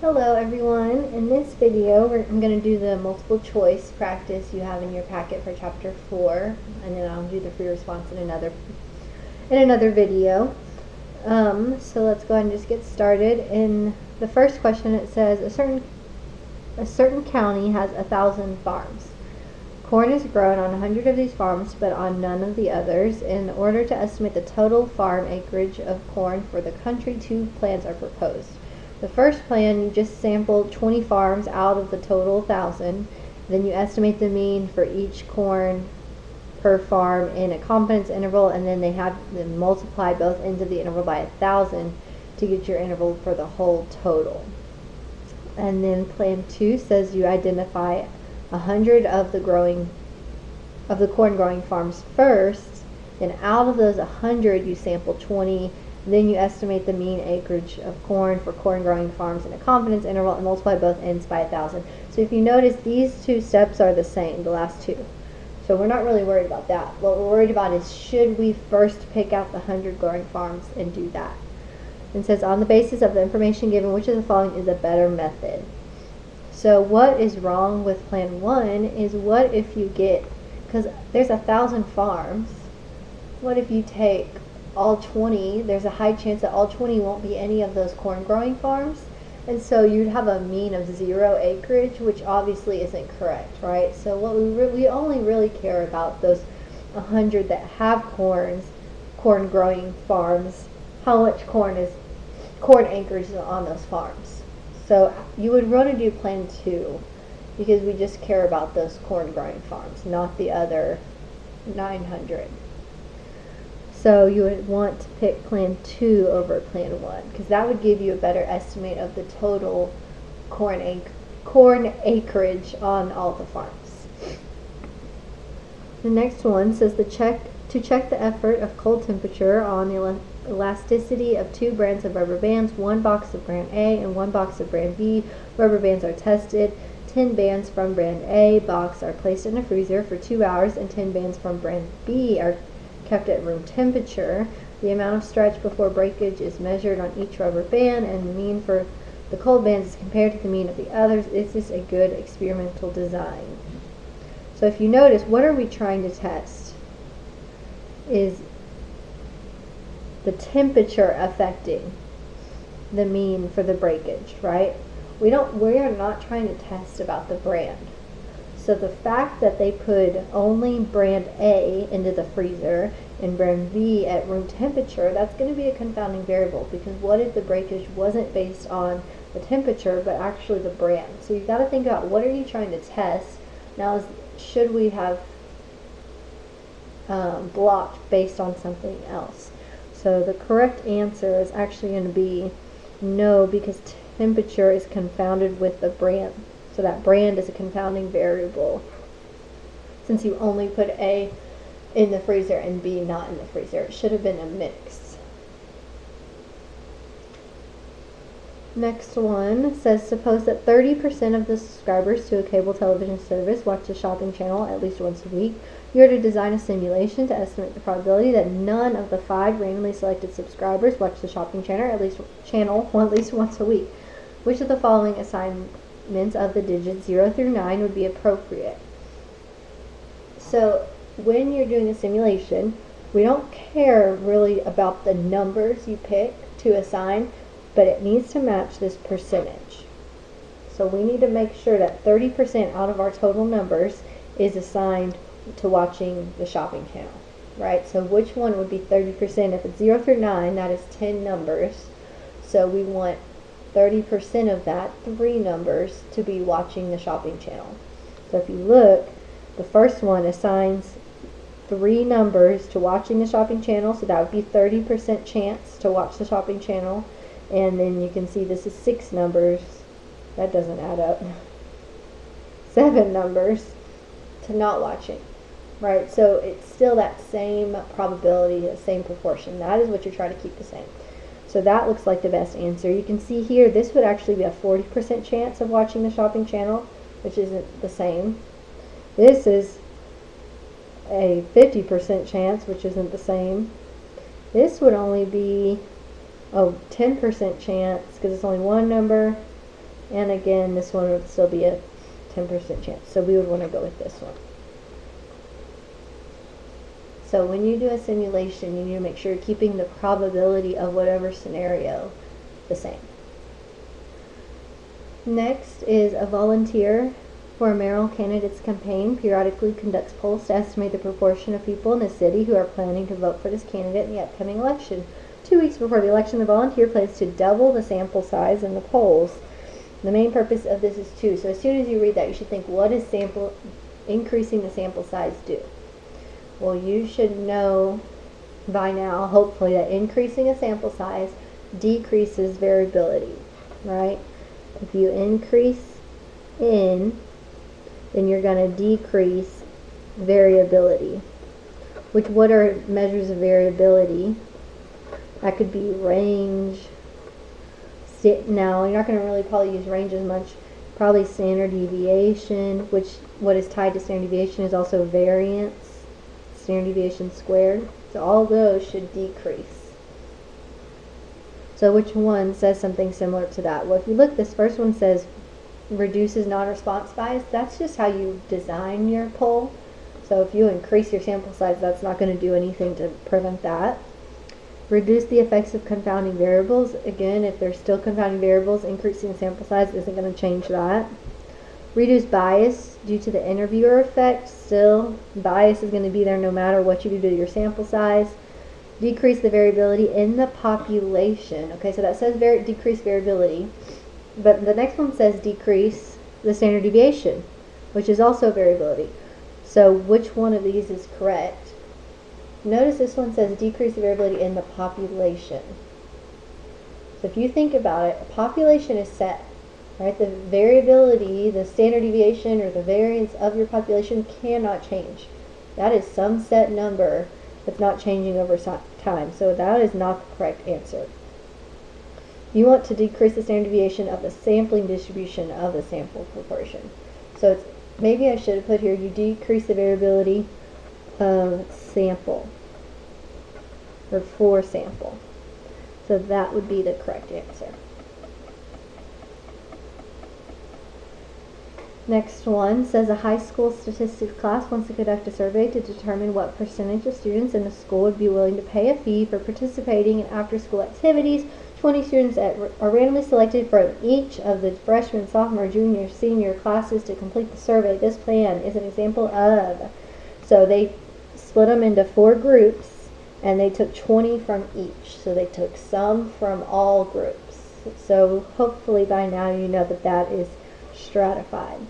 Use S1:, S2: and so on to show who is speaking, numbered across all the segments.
S1: Hello everyone. In this video I'm going to do the multiple choice practice you have in your packet for chapter 4, and then I'll do the free response in another video. So let's go ahead and just get started. In the first question it says a certain county has 1,000 farms. Corn is grown on 100 of these farms but on none of the others. In order to estimate the total farm acreage of corn for the country, two plans are proposed. The first plan, you just sample 20 farms out of the total 1,000. Then you estimate the mean for each corn per farm in a confidence interval, and then they have them multiply both ends of the interval by 1,000 to get your interval for the whole total. And then plan 2 says you identify 100 of the corn growing farms first. Then out of those 100 you sample 20. Then you estimate the mean acreage of corn for corn growing farms in a confidence interval and multiply both ends by 1,000. So if you notice, these two steps are the same, the last two. So we're not really worried about that. What we're worried about is, should we first pick out the 100 growing farms and do that? And it says, on the basis of the information given, which of the following is a better method? So what is wrong with plan 1 is, what if you get, because there's 1,000 farms, what if you take all 20, there's a high chance that all 20 won't be any of those corn growing farms, and so you'd have a mean of 0 acreage, which obviously isn't correct, right? So what we only really care about those 100 that have corn growing farms, how much corn acreage is on those farms. So you would want to do plan 2, because we just care about those corn growing farms, not the other 900. So you would want to pick plan 2 over plan 1, because that would give you a better estimate of the total corn acreage on all the farms. The next one says to check the effort of cold temperature on the elasticity of 2 brands of rubber bands, 1 box of brand A and 1 box of brand B. Rubber bands are tested. 10 bands from brand A box are placed in a freezer for 2 hours, and 10 bands from brand B are kept at room temperature. The amount of stretch before breakage is measured on each rubber band, and the mean for the cold bands is compared to the mean of the others. Is this a good experimental design? So if you notice, what are we trying to test? Is the temperature affecting the mean for the breakage, right? We are not trying to test about the brand. So the fact that they put only brand A into the freezer and brand B at room temperature, that's going to be a confounding variable, because what if the breakage wasn't based on the temperature but actually the brand? So you've got to think about, what are you trying to test? Now, should we have blocked based on something else? So the correct answer is actually going to be no, because temperature is confounded with the brand. So that brand is a confounding variable, since you only put A in the freezer and B not in the freezer. It should have been a mix. Next one says, suppose that 30% of the subscribers to a cable television service watch the shopping channel at least once a week. You are to design a simulation to estimate the probability that none of the 5 randomly selected subscribers watch the shopping channel at least once a week. Which of the following assignments of the digits 0 through 9 would be appropriate? So when you're doing a simulation, we don't care really about the numbers you pick to assign, but it needs to match this percentage. So we need to make sure that 30% out of our total numbers is assigned to watching the shopping channel, right? So which one would be 30%? If it's 0 through 9, that is 10 numbers. So we want 30% of that, 3 numbers, to be watching the shopping channel. So if you look, the first one assigns 3 numbers to watching the shopping channel, so that would be 30% chance to watch the shopping channel. And then you can see this is 6 numbers. That doesn't add up. 7 numbers to not watching, right? So it's still that same probability, the same proportion. That is what you're trying to keep the same. So that looks like the best answer. You can see here, this would actually be a 40% chance of watching the shopping channel, which isn't the same. This is a 50% chance, which isn't the same. This would only be 10% chance, because it's only one number. And again, this one would still be a 10% chance. So we would want to go with this one. So when you do a simulation, you need to make sure you're keeping the probability of whatever scenario the same. Next is a volunteer for a mayoral candidate's campaign periodically conducts polls to estimate the proportion of people in the city who are planning to vote for this candidate in the upcoming election. 2 weeks before the election, the volunteer plans to double the sample size in the polls. The main purpose of this is to, so as soon as you read that, you should think, what does increasing the sample size do? Well, you should know by now, hopefully, that increasing a sample size decreases variability, right? If you increase N, then you're going to decrease variability. What are measures of variability? That could be range. Now, you're not going to really probably use range as much. Probably standard deviation, which what is tied to standard deviation is also variance, standard deviation squared. So all those should decrease. So which one says something similar to that? Well, if you look, this first one says reduces non-response bias. That's just how you design your poll. So if you increase your sample size, that's not going to do anything to prevent that. Reduce the effects of confounding variables. Again, if there's still confounding variables, increasing the sample size isn't going to change that. Reduce bias due to the interviewer effect. Still, bias is going to be there no matter what you do to your sample size. Decrease the variability in the population. Okay, so that says decrease variability. But the next one says decrease the standard deviation, which is also variability. So which one of these is correct? Notice this one says decrease the variability in the population. So if you think about it, a population is set, right? The variability, the standard deviation, or the variance of your population cannot change. That is some set number that's not changing over time. So that is not the correct answer. You want to decrease the standard deviation of the sampling distribution of the sample proportion. So maybe I should have put here, you decrease the variability of sample, or for sample. So that would be the correct answer. Next one says a high school statistics class wants to conduct a survey to determine what percentage of students in the school would be willing to pay a fee for participating in after-school activities. 20 students are randomly selected from each of the freshman, sophomore, junior, senior classes to complete the survey. This plan is an example of, so they split them into 4 groups and they took 20 from each. So they took some from all groups. So hopefully by now you know that that is stratified.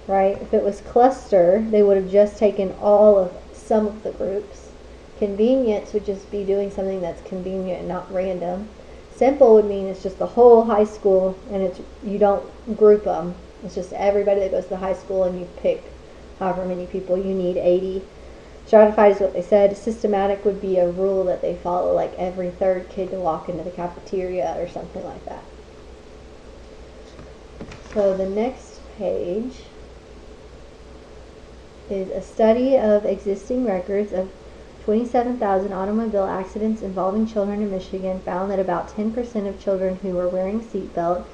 S1: Right? If it was cluster, they would have just taken some of the groups. Convenience would just be doing something that's convenient and not random. Simple would mean it's just the whole high school, and you don't group them. It's just everybody that goes to the high school, and you pick however many people you need, 80. Stratified is what they said. Systematic would be a rule that they follow, like every 3rd kid to walk into the cafeteria or something like that. So the next page is a study of existing records of 27,000 automobile accidents involving children in Michigan found that about 10% of children who were wearing a seatbelt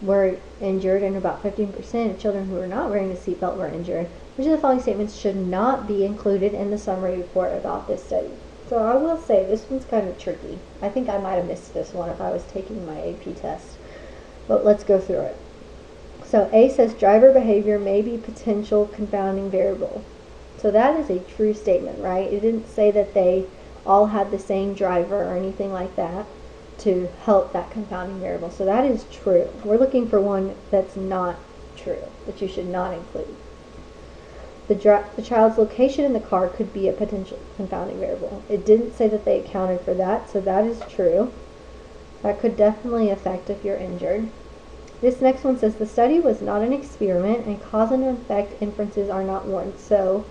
S1: were injured, and about 15% of children who were not wearing a seatbelt were injured. Which of the following statements should not be included in the summary report about this study? So I will say this one's kind of tricky. I think I might have missed this one if I was taking my AP test. But let's go through it. So A says driver behavior may be potential confounding variable. So that is a true statement, right? It didn't say that they all had the same driver or anything like that to help that confounding variable. So that is true. We're looking for one that's not true, that you should not include. The child's location in the car could be a potential confounding variable. It didn't say that they accounted for that, so that is true. That could definitely affect if you're injured. This next one says the study was not an experiment and cause and effect inferences are not warranted. So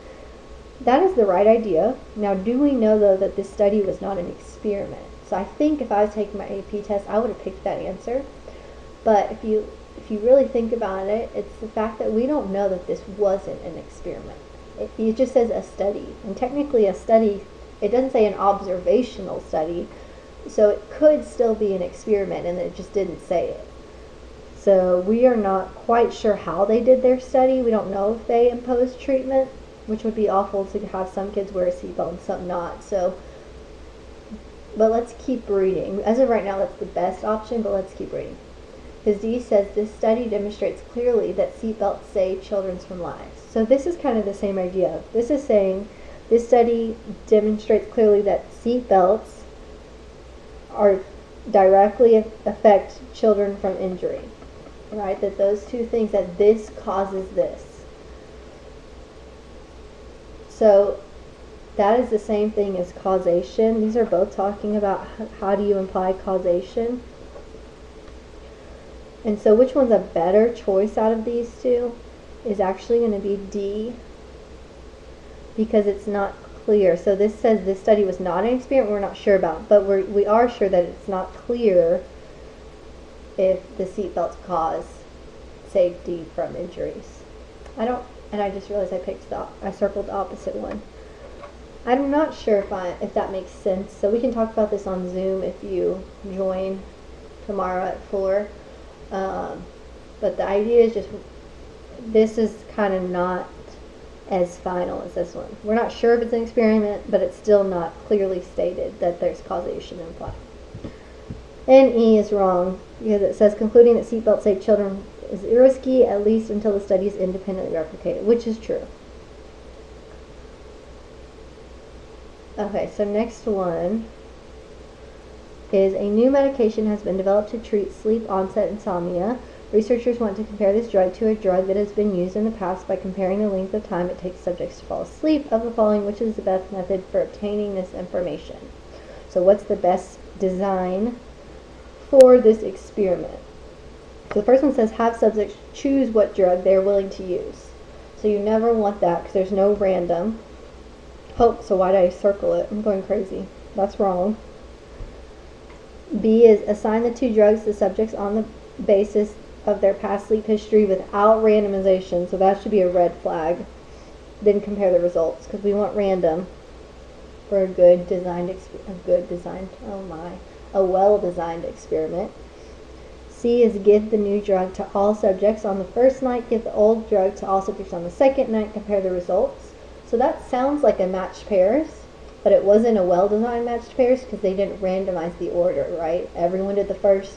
S1: that is the right idea. Now, do we know though that this study was not an experiment? So I think if I was taking my AP test, I would have picked that answer. But if you really think about it, it's the fact that we don't know that this wasn't an experiment. It just says a study. And technically a study, it doesn't say an observational study. So it could still be an experiment and it just didn't say it. So we are not quite sure how they did their study. We don't know if they imposed treatment, which would be awful to have some kids wear a seatbelt and some not. So, but let's keep reading. As of right now, that's the best option, but let's keep reading. Because D says, this study demonstrates clearly that seatbelts save children from lives. So this is kind of the same idea. This is saying, this study demonstrates clearly that seatbelts are directly affect children from injury. Right? That those two things, that this causes this. So that is the same thing as causation. These are both talking about how do you imply causation. And so which one's a better choice out of these two is actually going to be D, because it's not clear. So this says this study was not an experiment we're not sure about, but we are sure that it's not clear if the seatbelts cause safety from injuries. I just realized I circled the opposite one. I'm not sure if that makes sense. So we can talk about this on Zoom if you join tomorrow at 4. But the idea is just, this is kind of not as final as this one. We're not sure if it's an experiment, but it's still not clearly stated that there's causation implied. And E is wrong, because it says concluding that seatbelts save children is risky, at least until the study is independently replicated, which is true. Okay, so next one is a new medication has been developed to treat sleep onset insomnia. Researchers want to compare this drug to a drug that has been used in the past by comparing the length of time it takes subjects to fall asleep. Of the following, which is the best method for obtaining this information? So what's the best design for this experiment? So the first one says have subjects choose what drug they're willing to use. So you never want that because there's no random. Oh, so why did I circle it? I'm going crazy. That's wrong. B is assign the two drugs to subjects on the basis of their past sleep history without randomization. So that should be a red flag. Then compare the results because we want random for a well-designed experiment. C is give the new drug to all subjects on the first night, give the old drug to all subjects on the second night, compare the results. So that sounds like a matched pairs, but it wasn't a well-designed matched pairs because they didn't randomize the order, right? Everyone did the first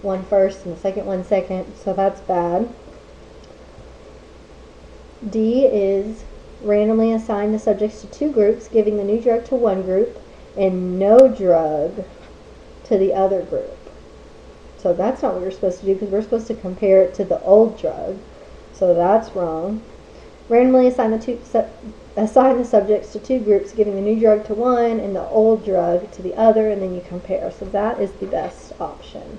S1: one first and the second one second, so that's bad. D is randomly assign the subjects to two groups, giving the new drug to one group and no drug to the other group. So that's not what we're supposed to do because we're supposed to compare it to the old drug. So that's wrong. Randomly assign the subjects to two groups, giving the new drug to one and the old drug to the other, and then you compare. So that is the best option.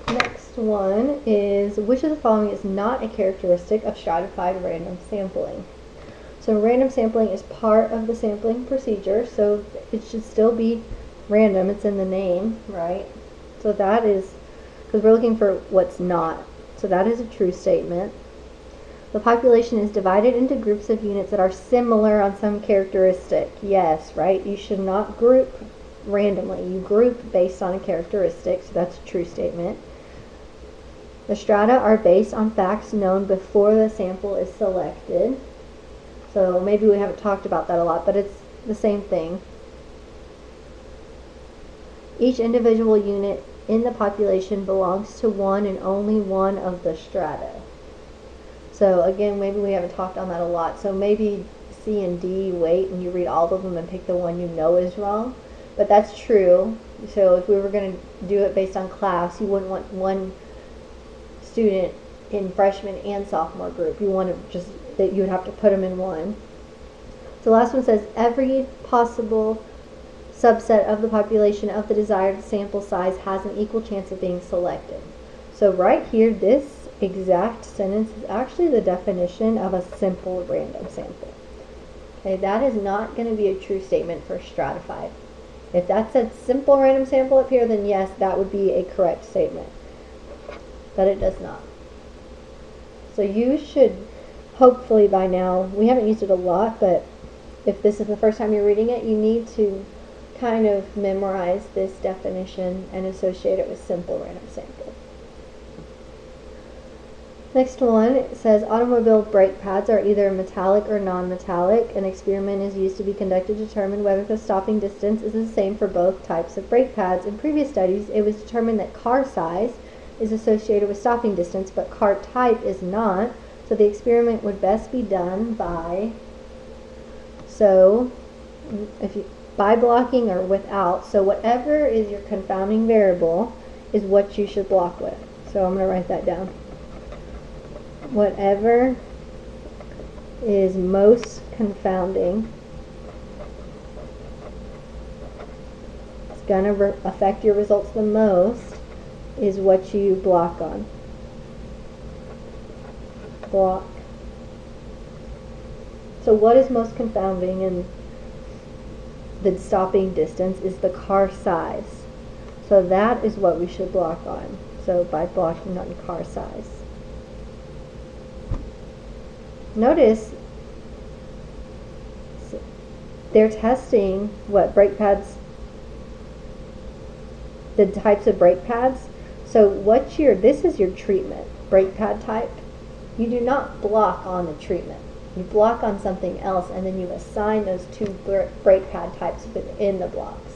S1: Next one is, which of the following is not a characteristic of stratified random sampling? So random sampling is part of the sampling procedure, so it should still be random. It's in the name, right? So that is, because we're looking for what's not. So that is a true statement. The population is divided into groups of units that are similar on some characteristic. Yes, right? You should not group randomly. You group based on a characteristic, so that's a true statement. The strata are based on facts known before the sample is selected. So maybe we haven't talked about that a lot, but it's the same thing. Each individual unit in the population belongs to one and only one of the strata. So again, maybe we haven't talked on that a lot. So maybe C and D, wait and you read all of them and pick the one you know is wrong. But that's true. So if we were going to do it based on class, you wouldn't want one student in freshman and sophomore group. You want to just, that you would have to put them in one. So the last one says every possible subset of the population of the desired sample size has an equal chance of being selected. So right here, this exact sentence is actually the definition of a simple random sample. Okay, that is not going to be a true statement for stratified. If that said simple random sample up here, then yes, that would be a correct statement. But it does not. So you should, hopefully by now, we haven't used it a lot, but if this is the first time you're reading it, you need to kind of memorize this definition and associate it with simple random sample. Next one, it says automobile brake pads are either metallic or non-metallic. An experiment is used to be conducted to determine whether the stopping distance is the same for both types of brake pads. In previous studies, it was determined that car size is associated with stopping distance, but car type is not. So the experiment would best be done by blocking or without. So whatever is your confounding variable is what you should block with. So I'm going to write that down. Whatever is most confounding, it's going to affect your results the most, is what you block on. Block. So what is most confounding in the stopping distance is the car size. So that is what we should block on. So by blocking on car size. Notice they're testing what brake pads, the types of brake pads. So this is your treatment, brake pad type. You do not block on the treatment. You block on something else and then you assign those two brake pad types within the blocks.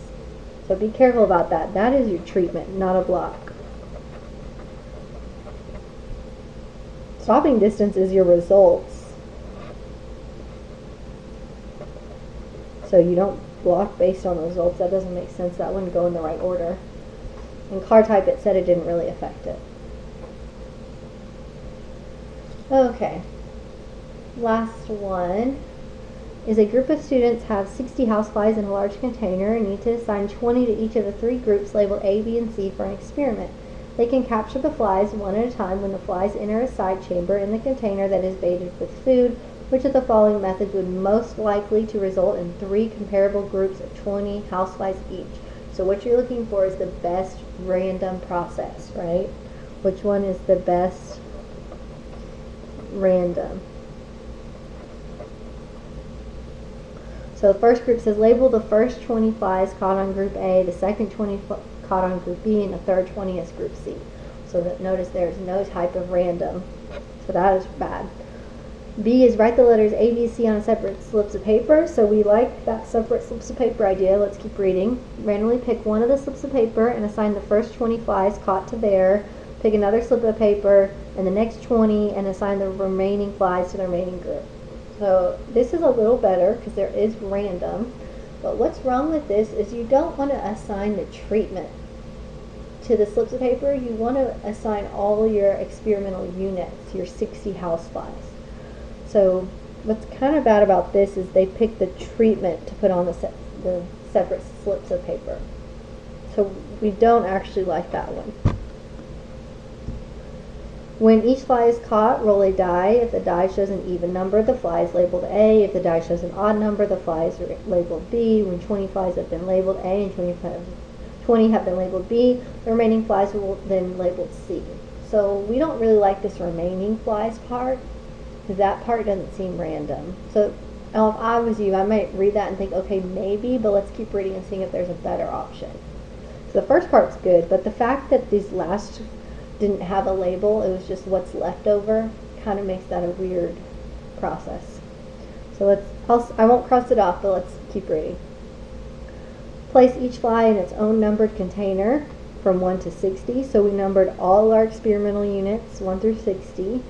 S1: So be careful about that. That is your treatment, not a block. Stopping distance is your results. So you don't block based on the results. That doesn't make sense. That wouldn't go in the right order. And car type, it said it didn't really affect it. Okay. Last one is a group of students have 60 houseflies in a large container and need to assign 20 to each of the three groups labeled A, B, and C for an experiment. They can capture the flies one at a time when the flies enter a side chamber in the container that is baited with food. Which of the following methods would most likely to result in three comparable groups of 20 houseflies each? So what you're looking for is the best random process, right? Which one is the best random? So the first group says label the first 20 flies caught on group A, the second 20 caught on group B, and the third 20 is group C. So that notice there's no type of random. So that is bad. B is write the letters A, B, C on separate slips of paper. So we like that separate slips of paper idea. Let's keep reading. Randomly pick one of the slips of paper and assign the first 20 flies caught to there. Pick another slip of paper and the next 20 and assign the remaining flies to the remaining group. So this is a little better because there is random. But what's wrong with this is you don't want to assign the treatment to the slips of paper. You want to assign all your experimental units, your 60 houseflies. So what's kind of bad about this is they pick the treatment to put on the separate slips of paper. So we don't actually like that one. When each fly is caught, roll a die. If the die shows an even number, the fly is labeled A. If the die shows an odd number, the fly is labeled B. When 20 flies have been labeled A and 20 have been labeled B, the remaining flies will then labeled C. So we don't really like this remaining flies part, because that part doesn't seem random. So if I was you, I might read that and think, okay, maybe, but let's keep reading and seeing if there's a better option. So the first part's good, but the fact that these last didn't have a label, it was just what's left over, kind of makes that a weird process. So I won't cross it off, but let's keep reading. Place each fly in its own numbered container from 1 to 60. So we numbered all our experimental units, 1 through 60.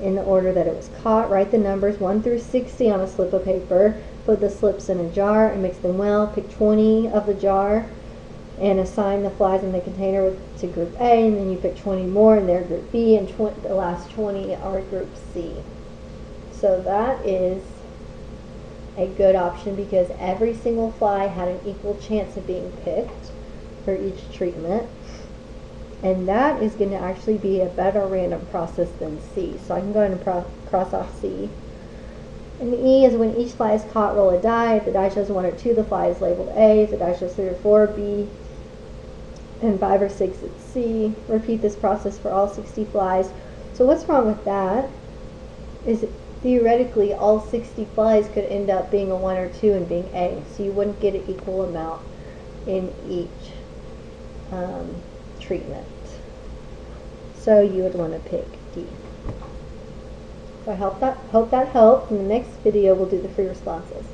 S1: In the order that it was caught. Write the numbers 1 through 60 on a slip of paper. Put the slips in a jar and mix them well. Pick 20 of the jar and assign the flies in the container to group A, and then you pick 20 more and they're group B, and the last 20 are group C. So that is a good option because every single fly had an equal chance of being picked for each treatment. And that is going to actually be a better random process than C. So I can go ahead and cross off C. And E is when each fly is caught, roll a die. If the die shows 1 or 2, the fly is labeled A. If the die shows 3 or 4, B. And 5 or 6, it's C. Repeat this process for all 60 flies. So what's wrong with that is theoretically all 60 flies could end up being a 1 or 2 and being A. So you wouldn't get an equal amount. in each treatment. So you would want to pick D. So I hope that helped. In the next video, we'll do the free responses.